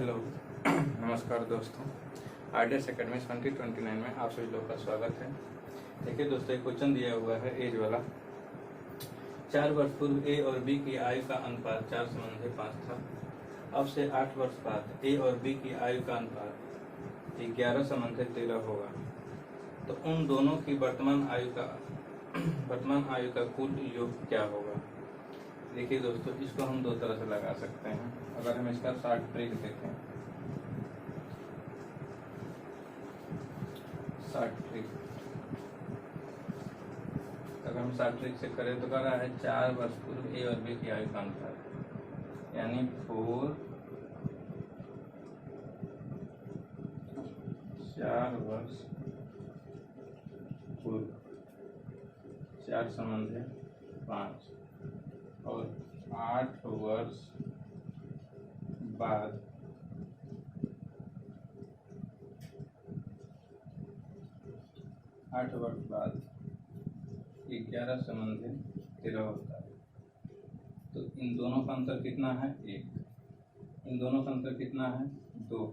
Hello नमस्कार दोस्तों, RDS academy 2029 में आप सभी लोगों का स्वागत है। देखिए दोस्तों, एक क्वेश्चन दिया हुआ है एज वाला। 4 वर्ष पूर्व ए और बी की आयु का अनुपात 4:5 था। अब से 8 वर्ष बाद ए और बी की आयु का अनुपात 11:13 होगा। तो उन दोनों की वर्तमान आयु का कुल योग क्या होगा। देखिए दोस्तों, इसको हम दो तरह से लगा सकते हैं। अगर हम इसका शॉर्ट ट्रिक देखें, अगर हम शॉर्ट ट्रिक से करें तो कह रहा है 4 वर्ष पूर्व ए और बी की आयु का अनुपात, यानी 4 वर्ष पूर्व 4:5 और 8 वर्ष बाद 11:13 होता है। तो इन दोनों का अंतर कितना है? 1। इन दोनों का अंतर कितना है? 2।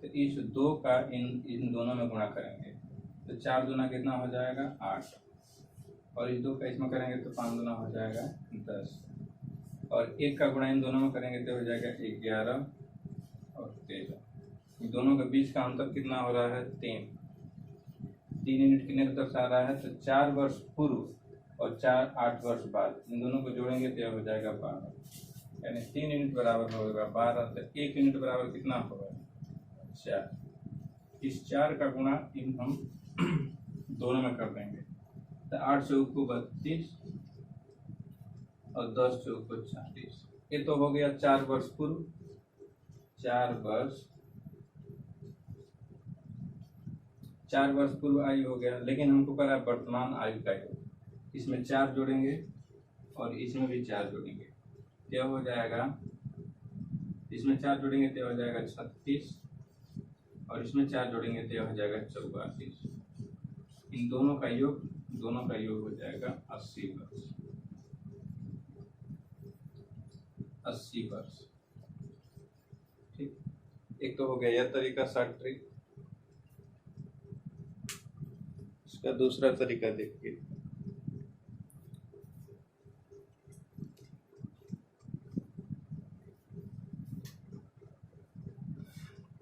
तो इस 2 का इन दोनों में गुणा करेंगे तो 4 दूना कितना हो जाएगा? 8। और इस 2 का इसमें करेंगे तो 5 दूना हो जाएगा 10। और 1 का गुणा इन दोनों में करेंगे तो हो जाएगा 11 और 13। इन दोनों के बीच का अंतर कितना हो रहा है? 3 यूनिट कितने को दर्शा रहा है? तो 4 वर्ष पूर्व और 8 वर्ष बाद, इन दोनों को जोड़ेंगे तो हो जाएगा 12। यानी 3 यूनिट बराबर होगा 12। तो 1 यूनिट बराबर कितना होगा? 4। इस 4 का गुणा इन हम दोनों में कर देंगे तो 8 चौक को 32 और 10 चौक को 40। ये तो हो गया 4 वर्ष पूर्व, 4 वर्ष पूर्व आयु हो गया। लेकिन हमको कह रहा है वर्तमान आयु का योग। इसमें 4 जोड़ेंगे और इसमें भी 4 जोड़ेंगे, क्या हो जाएगा? इसमें 4 जोड़ेंगे तो हो जाएगा 36 और इसमें 4 जोड़ेंगे तो हो जाएगा 44। इन दोनों का योग हो जाएगा 80 वर्ष। 80 वर्ष। ठीक, एक तो हो गया यह तरीका शॉर्ट ट्रिक। इसका दूसरा तरीका देखिए।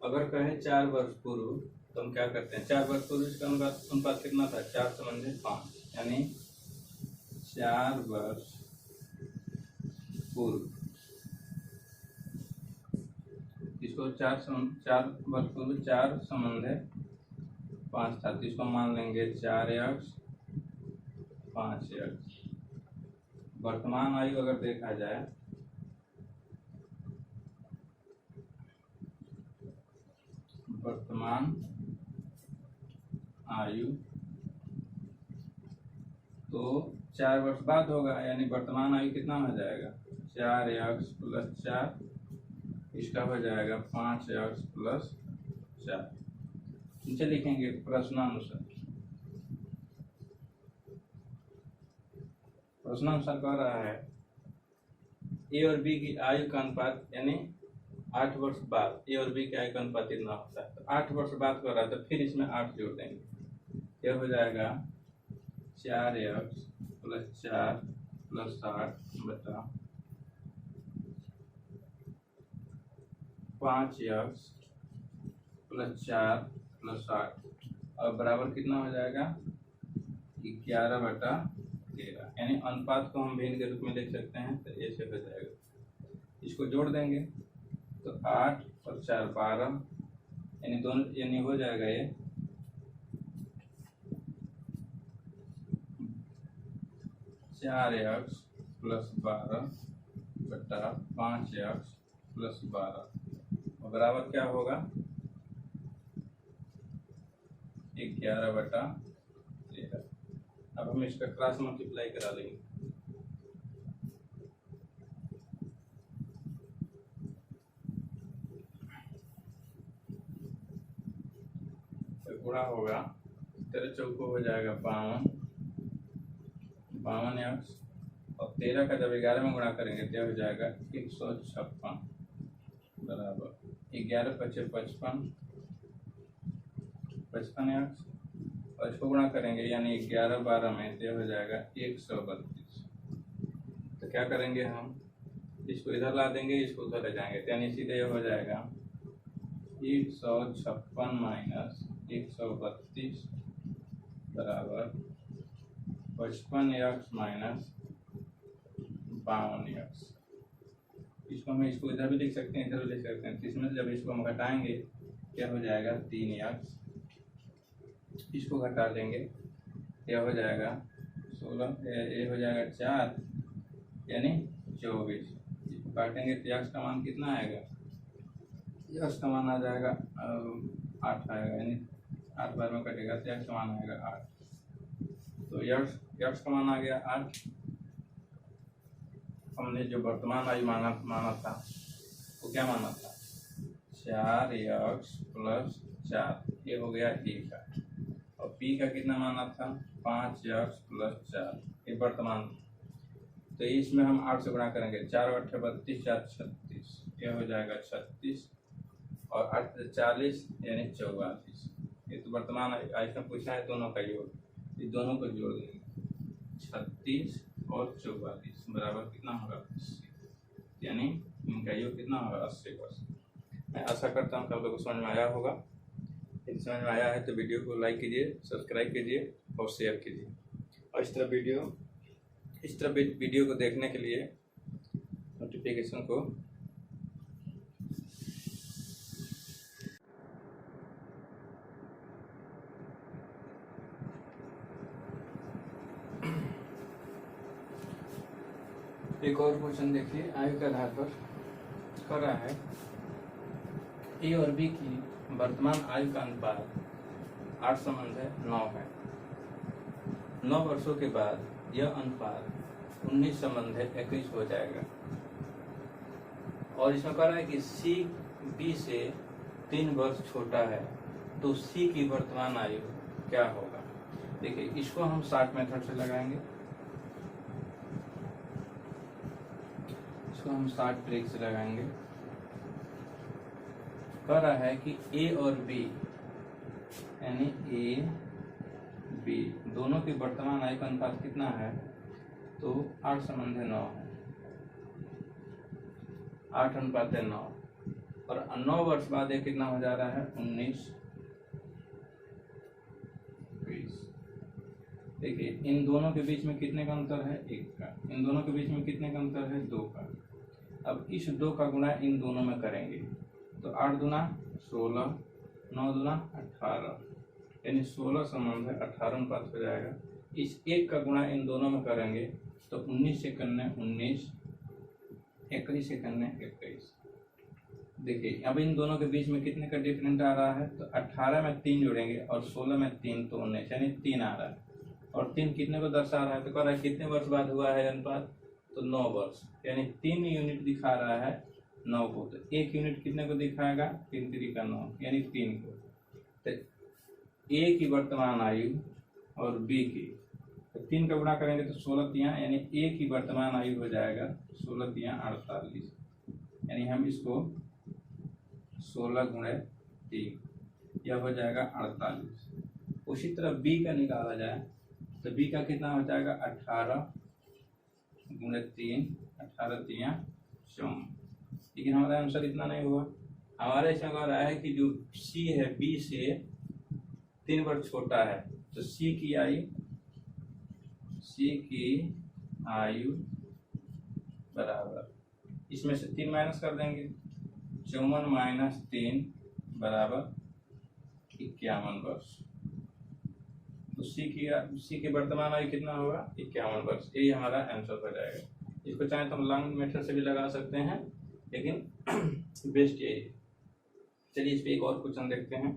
अगर कहें 4 वर्ष पूर्व तो हम क्या करते हैं? 4 वर्ष पूर्व इसका अनुपात कितना था? 4:5। यानी 4 वर्ष पूर्व, इसको 4 वर्ष पूर्व 4:5 था, तो इसको मान लेंगे 4x 5x। वर्तमान आयु अगर देखा जाए तो 4 वर्ष बाद होगा। यानी वर्तमान आयु कितना हो जाएगा? 4x + 4, इसका हो जाएगा 5x + 4। नीचे लिखेंगे प्रश्नानुसार कह रहा है ए और बी की आयु का अनुपात, यानी 8 वर्ष बाद ए और बी की आयु का अनुपात कितना होता है? तो 8 वर्ष बाद कर रहा है तो फिर इसमें 8 जोड़ देंगे, यह हो जाएगा 4x + 4 + 8 बटा 5x + 4 + 8 और बराबर कितना हो जाएगा? 11/13। यानी अनुपात को हम भिन्न के रूप में लिख सकते हैं, तो ऐसे हो जाएगा। इसको जोड़ देंगे तो 8 और 4 12, यानी हो जाएगा ये 4x + 12 बटा 5x + 12 और बराबर क्या होगा? 11/13। अब हम इसका क्रॉस मल्टीप्लाई करा लेंगे तो गुणा होगा 13 चौको हो जाएगा 52x और 13 का जब 11 में गुणा करेंगे तो हो जाएगा 156 बराबर 11 पचे 55 55 और इसको गुणा करेंगे यानी 11 12 में तो हो जाएगा 132। तो क्या करेंगे हम, इसको इधर ला देंगे, इसको उधर ले जाएंगे, यानी सीधे हो जाएगा 156 माइनस 132 बराबर 55x माइनस 52x। इसको हम इसको इधर भी लिख सकते हैं, इधर भी लिख सकते हैं। इसमें से जब इसको हम घटाएंगे क्या हो जाएगा 3x, इसको घटा लेंगे क्या हो जाएगा 16, ये हो जाएगा 4 यानी 24। इसको काटेंगे तो x का मान कितना आएगा, x का मान आ जाएगा 8 आएगा, यानी 8 बार में कटेगा तो x का मान आएगा 8। तो x का मान आ गया 8। हमने जो वर्तमान आयु माना था वो क्या माना था 4x प्लस 4, ये हो गया a का, और p का कितना माना था 5x प्लस 4, ये वर्तमान। तो इसमें हम 8 से गुणा करेंगे, 4 और 8 32, 4 36, ये हो जाएगा 36 और 8 40 यानी 44। ये तो वर्तमान आयु में पूछा है दोनों का योग, ये दोनों को जोड़ देंगे 36 और 44 बराबर कितना होगा 80, यानी इनका योग कितना होगा 80%। मैं आशा करता हूँ कि आप लोगों को समझ में आया होगा। यदि समझ में आया है तो वीडियो को लाइक कीजिए, सब्सक्राइब कीजिए और शेयर कीजिए। और इस तरह वीडियो को देखने के लिए नोटिफिकेशन को एक और क्वेश्चन देखिए, आयु के आधार पर कर रहा है ए और बी की वर्तमान आयु का अनुपात 8 संबंध है 9 है। 9 वर्षों के बाद यह अनुपात 19 संबंध है 21 हो जाएगा। और इसमें कह रहा है कि सी बी से 3 वर्ष छोटा है, तो सी की वर्तमान आयु क्या होगा। देखिए इसको हम शॉर्ट मेथड से लगाएंगे, इसको हम शॉर्ट ट्रिक से लगाएंगे। कह रहा है कि ए और बी यानी ए बी दोनों की वर्तमान आयु का अनुपात कितना है, तो 8 संबंध है 9 है, 8 अनुपात है 9, और 9 वर्ष बाद ये कितना हो जा रहा है 19 20। देखिए इन दोनों के बीच में कितने का अंतर है 1 का, इन दोनों के बीच में कितने का अंतर है 2 का। अब इस 2 का गुणा इन दोनों में करेंगे तो 8 दूना 16, 9 दूना 18, यानी 16 संबंध है 18 अनुपात हो जाएगा। इस 1 का गुणा इन दोनों में करेंगे तो 19 से करने 19, 21 से करने 21। देखिए अब इन दोनों के बीच में कितने का डिफरेंस आ रहा है, तो 18 में 3 जोड़ेंगे और 16 में 3 तो 19, यानी 3 आ रहा है। और 3 कितने को दर्शा रहा है, तो कह रहा है कितने वर्ष बाद हुआ है अनुपात, तो 9 वर्ष, यानी 3 यूनिट दिखा रहा है 9 को। तो 1 यूनिट कितने को दिखाएगा 3 3 का 9, यानी 3 को। तो ए की वर्तमान आयु और बी की, तो 3 का गुणा करेंगे तो 16 3, यानी ए की वर्तमान आयु हो जाएगा 16 3 48, यानी हम इसको 16 गुणे 3 यह हो जाएगा 48। उसी तरह बी का निकाला जाए तो बी का कितना हो जाएगा 18 गुणे 3, 18 3 54। लेकिन हमारा आंसर इतना नहीं हुआ, हमारे इसमें कह रहा है कि जो सी है बी से 3 वर्ष छोटा है, तो सी की आयु बराबर, इसमें से 3 माइनस कर देंगे, 54 माइनस 3 बराबर 51 वर्ष। तो सी की वर्तमान आयु कितना होगा 51 वर्ष, यही हमारा आंसर हो जाएगा। इसको चाहे तो हम लॉन्ग मेथड से भी लगा सकते हैं, लेकिन बेस्ट यही है। चलिए इस पे एक और क्वेश्चन देखते हैं।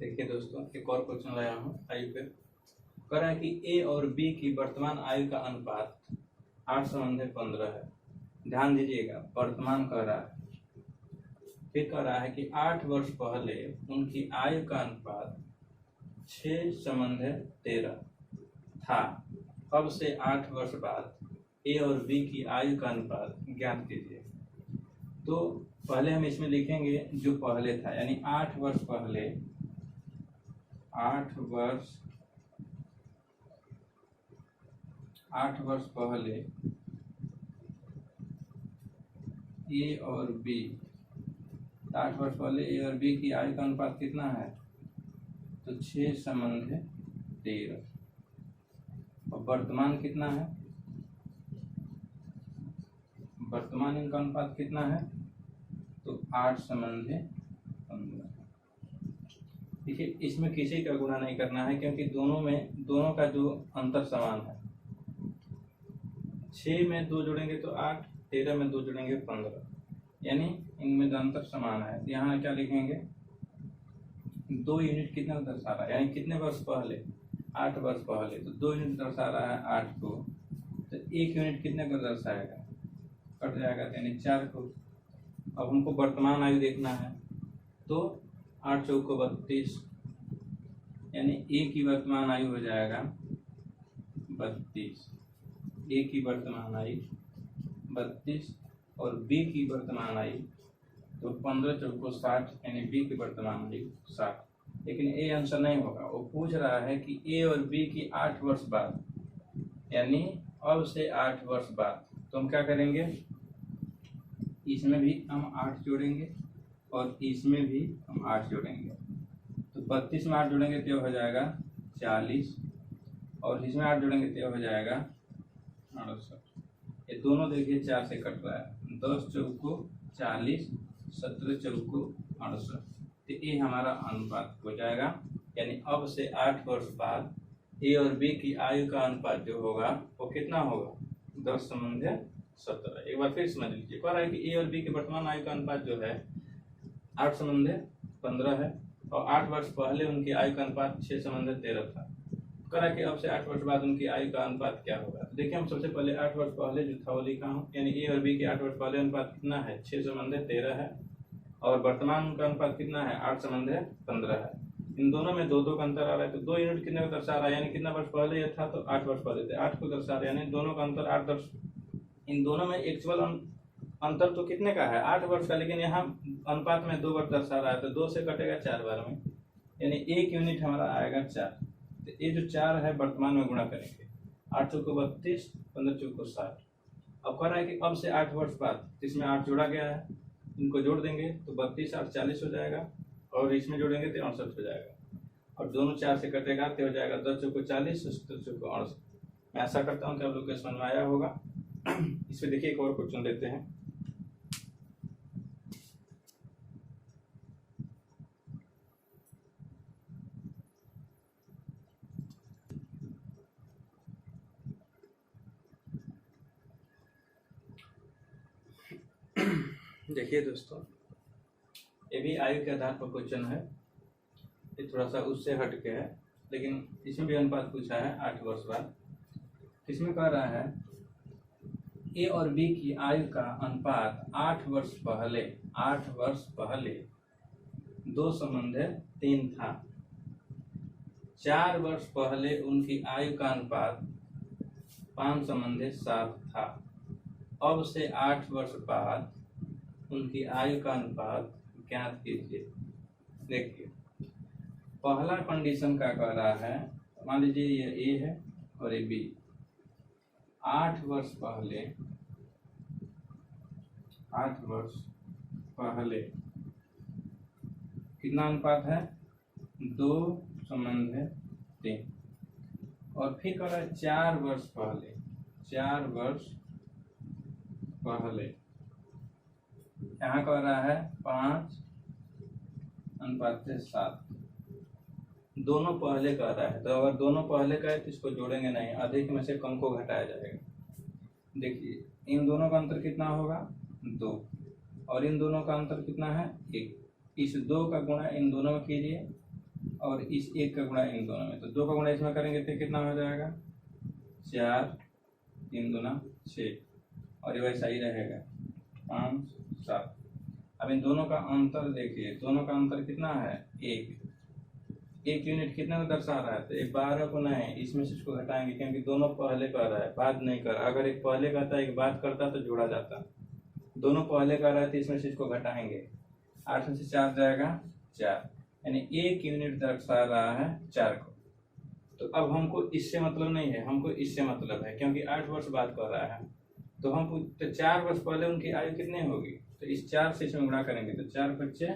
देखिए दोस्तों एक और क्वेश्चन लाया हूँ आयु पे। कह रहा है कि ए और बी की वर्तमान आयु का अनुपात 8 संबंध 15 है। ध्यान दीजिएगा वर्तमान कह रहा है, फिर कह रहा है कि 8 वर्ष पहले उनकी आयु का अनुपात 6 संबंध 13 था। अब से 8 वर्ष बाद ए और बी की आयु का अनुपात ज्ञात कीजिए। तो पहले हम इसमें लिखेंगे जो पहले था, यानी 8 वर्ष पहले, 8 वर्ष पहले ए और बी, 8 वर्ष पहले ए और बी की आयु का अनुपात कितना है? तो 6:13। और वर्तमान कितना है? वर्तमान इनका अनुपात कितना है? तो 8:15। देखिए, इसमें किसी का गुणा नहीं करना है क्योंकि दोनों का जो अंतर समान है। 6 में 2 जोड़ेंगे तो 8, 13 में 2 जोड़ेंगे 15, यानी इनमें जो अंतर समान है। यहाँ क्या लिखेंगे? 2 यूनिट कितना दर्शा रहा है, यानी कितने वर्ष पहले? 8 वर्ष पहले। तो 2 यूनिट दर्शा रहा है 8 को, तो 1 यूनिट कितने को दर्शाएगा? कट जाएगा, यानी 4 को। अब हमको वर्तमान आयु देखना है, तो 8 चौको 32, यानी ए की वर्तमान आयु हो जाएगा 32। ए की वर्तमान आयु 32 और बी की वर्तमान आयु तो 15 चौको 60, यानी बी की वर्तमान आयु 60। लेकिन ए आंसर नहीं होगा, वो पूछ रहा है कि ए और बी की 8 वर्ष बाद, यानी अब से 8 वर्ष बाद। तो हम क्या करेंगे? इसमें भी हम 8 जोड़ेंगे और इसमें भी हम 8 जोड़ेंगे। तो 32 में 8 जोड़ेंगे तो हो जाएगा 40, और इसमें 8 जोड़ेंगे तो हो जाएगा 68। ये दोनों देखिए 4 से कट रहा है। 10 चौको 40, 17 चौको 68। तो ये हमारा अनुपात हो जाएगा, यानी अब से 8 वर्ष बाद ए और बी की आयु का अनुपात जो होगा वो कितना होगा? 10:17। एक बार फिर समझ लीजिए, कह रहा है कि ए और बी के वर्तमान आयु का अनुपात जो है 8:15 है, और 8 वर्ष पहले उनकी आयु का अनुपात 6:13 था। कह रहा है कि अब से 8 वर्ष बाद उनकी आयु का अनुपात क्या होगा? तो देखिए, हम सबसे पहले 8 वर्ष पहले जो था वो लिखा हूँ, यानी ए और बी के 8 वर्ष पहले अनुपात कितना है? 6:13 है, और वर्तमान उनका अनुपात कितना है? 8:15 है। इन दोनों में 2-2 का अंतर आ रहा है, तो 2 यूनिट कितने को दर्शा रहा है, यानी कितना वर्ष पहले यह था? तो 8 वर्ष पहले थे, 8 को दर्शा रहा है, यानी दोनों का अंतर 8 वर्ष। इन दोनों में एक्चुअल अंतर तो कितने का है? 8 वर्ष का, लेकिन यहाँ अनुपात में 2 वर्ष दर्शा रहा है, तो 2 से कटेगा 4 बार में, यानी 1 यूनिट हमारा आएगा 4। तो ये जो 4 है वर्तमान में गुणा करेंगे, 8 चौको 32, 15 चौको 60। अब कह रहा है कि अब से 8 वर्ष बाद, इसमें 8 जोड़ा गया है, इनको जोड़ देंगे तो 32 8 40 हो जाएगा, और इसमें जोड़ेंगे तो 68 हो जाएगा, और दोनों 4 से कटेगा तो हो जाएगा 10 चौको 40, 17 चौको 68। मैं आशा करता हूँ कि आप लोग को समझ में आया होगा। इसमें देखिए एक और क्वेश्चन देते हैं। देखिए दोस्तों, ये भी आयु के आधार पर क्वेश्चन है, ये थोड़ा सा उससे हट के है, लेकिन इसमें भी अनुपात पूछा है 8 वर्ष बाद। इसमें कह रहा है ए और बी की आयु का अनुपात 8 वर्ष पहले 2:3 था। 4 वर्ष पहले उनकी आयु का अनुपात 5:7 था। अब से 8 वर्ष बाद उनकी आयु का अनुपात ज्ञात कीजिए। देखिए, पहला कंडीशन क्या कह रहा है, मान लीजिए ये ए है और ये बी। 8 वर्ष पहले कितना अनुपात है? 2:3। और फिर कह रहा है 4 वर्ष पहले यहाँ कह रहा है 5:7। दोनों पहले कह रहा है, तो अगर दोनों पहले का है तो इसको जोड़ेंगे नहीं, अधिक में से कम को घटाया जाएगा। देखिए, इन दोनों का अंतर कितना होगा? 2, और इन दोनों का अंतर कितना है? 1। इस 2 का गुणा इन दोनों में कीजिए और इस 1 का गुणा इन दोनों में, तो 2 का गुणा इसमें करेंगे तो कितना हो जाएगा? 4, 3 दूना 6, और ये वैसा ही रहेगा 5 7। अब इन दोनों का अंतर देखिए, दोनों का अंतर कितना है? 1। एक यूनिट कितने को दर्शा रहा है, तो एक 12 को नहीं, इसमें से इसको घटाएंगे क्योंकि दोनों पहले कर रहा है, बाद नहीं कर रहा। अगर एक पहले करता एक बाद करता तो जोड़ा जाता, दोनों पहले कर रहा है तो इसमें से इसको घटाएंगे। 8 में से 4 जाएगा 4, यानी एक यूनिट दर्शा रहा है 4 को। तो अब हमको इससे मतलब नहीं है, हमको इससे मतलब है क्योंकि 8 वर्ष बाद कर रहा है। तो हम तो 4 वर्ष पहले उनकी आयु कितनी होगी, तो इस 4 से इसमें गुणा करेंगे तो 4 बच्चे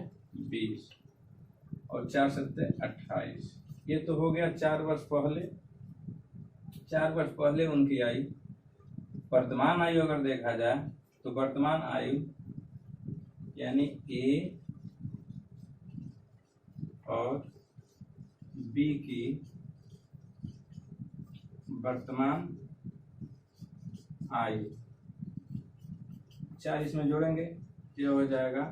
20 और 4 सत्ते 28। ये तो हो गया 4 वर्ष पहले। 4 वर्ष पहले उनकी आयु। वर्तमान आयु अगर देखा जाए तो वर्तमान आयु यानी ए और बी की वर्तमान आयु, 4 इसमें जोड़ेंगे ये हो जाएगा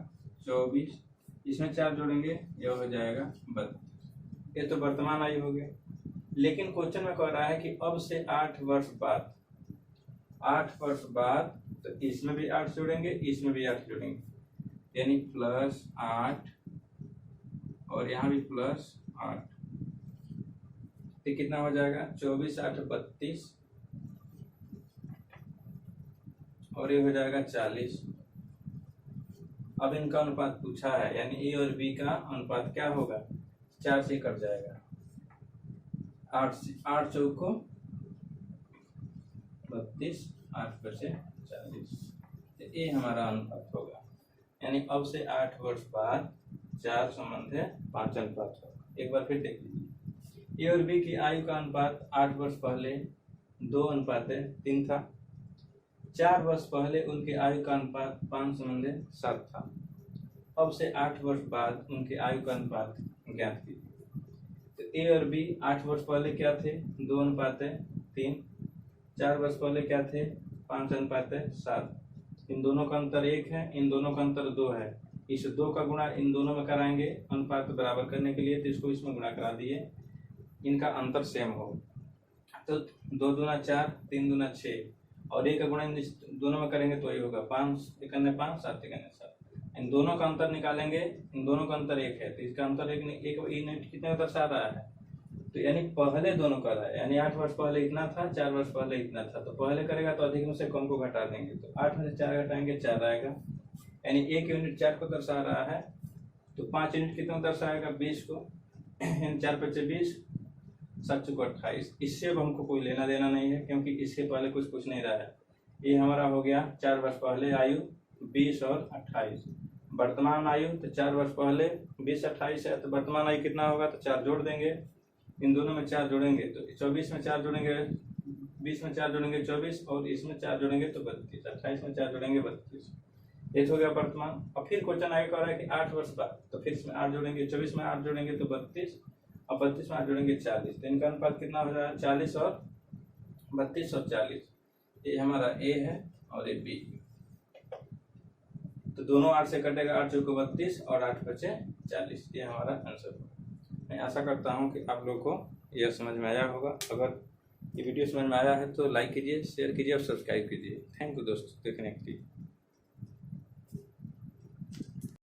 24, इसमें 4 जोड़ेंगे ये हो जाएगा 32। ये तो वर्तमान आयु हो गया। लेकिन क्वेश्चन में कह रहा है कि अब से 8 वर्ष बाद, 8 वर्ष बाद, तो इसमें भी 8 जोड़ेंगे इसमें भी 8 जोड़ेंगे, यानी +8 और यहाँ भी +8। तो कितना हो जाएगा 24 8 32 और ये हो जाएगा 40। अब इनका अनुपात पूछा है, यानी ए और बी का अनुपात क्या होगा, 4 से कट जाएगा, 8 चौको 32, 8 बचे 40। तो ये हमारा अनुपात होगा, यानी अब से 8 वर्ष बाद 4 संबंध है 5 अनुपात होगा। एक बार फिर देख लीजिए, ए और बी की आयु का अनुपात 8 वर्ष पहले 2:3 था। 4 वर्ष पहले उनकी आयु का अनुपात 5:7 था। अब से 8 वर्ष बाद उनकी आयु का अनुपात ज्ञात कीजिए। तो ए और बी 8 वर्ष पहले क्या थे, 2:3। 4 वर्ष पहले क्या थे, 5:7। इन दोनों का अंतर 1 है, इन दोनों का अंतर 2 है। इस 2 का गुणा इन दोनों में कराएंगे अनुपात बराबर करने के लिए, तो इसको इसमें गुणा करा दिए, इनका अंतर सेम हो। तो 2 दूना 4, 3 दूना 6 और 1 का गुणा इन दोनों में करेंगे तो ये होगा 5 एकने 5 7 एकने 7। इन दोनों का अंतर निकालेंगे, इन दोनों का अंतर 1 है, तो इसका अंतर एक यूनिट कितने का दर्शा रहा है, तो यानी पहले दोनों का रहा है, यानी 8 वर्ष पहले इतना था, 4 वर्ष पहले इतना था। तो पहले करेगा तो अधिक में से कम को घटा देंगे, तो 8 में से 4 घटाएंगे 4 आएगा, यानी 1 यूनिट 4 को दर्शा रहा है। तो 5 यूनिट कितना दर्शाएगा 20 को, 4 बचे 20, 7 चौको 28। इससे अब हमको कोई लेना देना नहीं है क्योंकि इसके पहले कुछ पूछ नहीं रहा है। ये हमारा हो गया 4 वर्ष पहले आयु 20 और 28। वर्तमान आयु तो 4 वर्ष पहले 20 28 है, तो वर्तमान आयु कितना होगा, तो 4 जोड़ देंगे, इन दोनों में 4 जोड़ेंगे तो 24 में 4 जोड़ेंगे 20 में 4 जोड़ेंगे 24 और इसमें 4 जोड़ेंगे तो 32, 28 में 4 जोड़ेंगे 32। ये हो गया वर्तमान। और फिर क्वेश्चन आगे कह रहा है कि 8 वर्ष बाद, तो फिर इसमें 8 जोड़ेंगे, 24 में 8 जोड़ेंगे तो 32 और 32 में 8 जोड़ेंगे 40। तो इनका अनुपात कितना हो जाएगा 40 और 32 और 40। ये हमारा ए है और ये बी। तो दोनों 8 से कटेगा, 8 चौको 32 और 8 बचे 40। ये हमारा आंसर होगा। मैं आशा करता हूँ कि आप लोग को यह समझ में आया होगा। अगर ये वीडियो समझ में आया है तो लाइक कीजिए, शेयर कीजिए और सब्सक्राइब कीजिए। थैंक यू दोस्तों देखने के लिए।